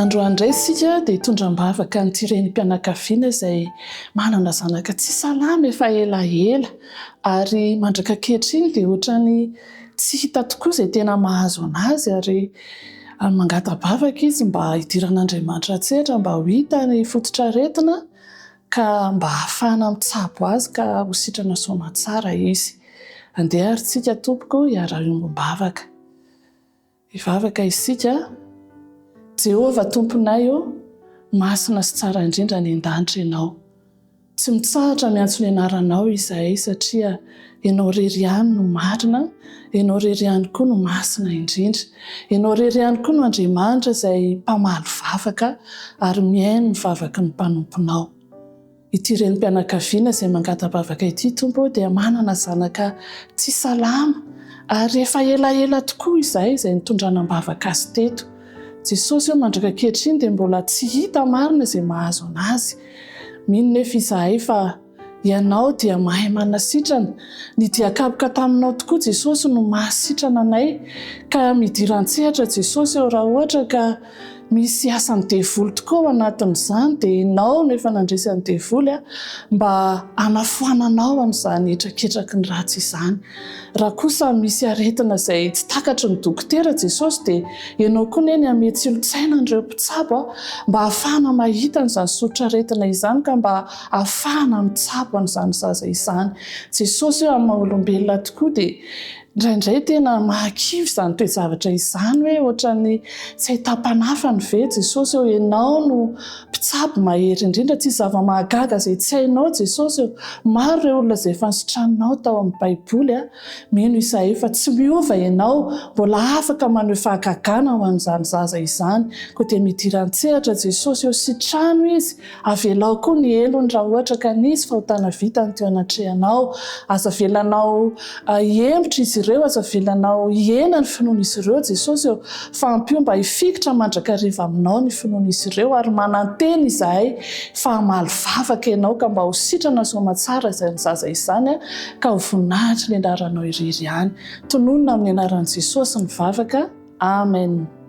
Androandray sika dia hitondram-bavaka ny renim pianakaviana izay manana zanaka tsy salama efa elaela ary mandraka ankehitriny dia ohatrany tsy hita tokoa izay tena mahazo anazy ary mangata-bavaka izy mba hidiran'Andriamanitra an-tsehatra mba ho hita ny fototra-aretina ka mba hahafahana mitsabo azy ka ho sitrana soamantsara izy. Andeha ary tsika tompoko hiara-iombom-bavaka. Hivavaka isika. Jehovah tomponay masina sy tsara indrindra ny an-danitra ianao. Tsy mitsahatra miantso ny anaranao izay satria ianao irery ihany no marina, ianao irery ihany koa no masina indrindra. Ianao irery ihany koa no Andriamanitra izay mpamaly vavaka ary mihaino ny vavaky ny mpanomponao. Ity renim-pianakaviana izay mangata-bavaka ity tompo dia manana zanaka tsy salama ary efa elaela tokoa izay nitondrana bavaka azy teto. Jesosy mandraka ankehitriny dia mbola tsy hita marina izay mahazo anazy. Mino nefa izahay fa ianao dia mahay manasitrana. Ny diakaboka taminao tokoa Jesosy no mahasitrana anay ka midiran-tsehatra Jesosy raha ohatra ka misy asany devoly tokoa ao anatin'izany dia ianao nefa nandresy ny devoly mba hanafoananao amin'izany etraketraky ny ratsy izany. Raha kosa misy aretina izay tsy takatry ny dokotera Jesosy dia ianao koa neny ame tsilosaina an'ireo mpitsabo mba hahafahana mahita an'izany sotro-aretina izany ka mba hahafahana mitsabo an'izany zaza izany. Jesosy amin'ny maha-olombelona tokoa dia indraindray tena mahakivy izany toe-javatra izany hoe ohatran'ny tsy ahita-panafany ve Jesosy ianao no mpitsabo mahery indrindra tsy zava-mahagaga izay tsy hainao Jesosy. Maro ireo olona izay efa nisotranonao tao amin'ny Baiboly mino izahay fa tsy miova ianao mbola afaka maneho fahagagana ho an'izany zaza izany koa dia midiran-tsehatra Jesosy sitrano izy avelao koa ny elony raha ohatra ka nisy fahotana vitany teo anatrehanao. Aza velanao hiembotra izy ireo, aza velanao hiena ny finoan'izy ireo Jesosy fa ampio mba hifikitra mandrakariva aminao ny finoan'izy ireo ary mananteny izahay fa hamaly vavaka ianao ka mba ho sitrana soamantsara izay ny zaza izany ka ho voninahitra ny anaranao irery ihany. Tononona amin'ny anaran'i Jesosy ny vavaka. Amen.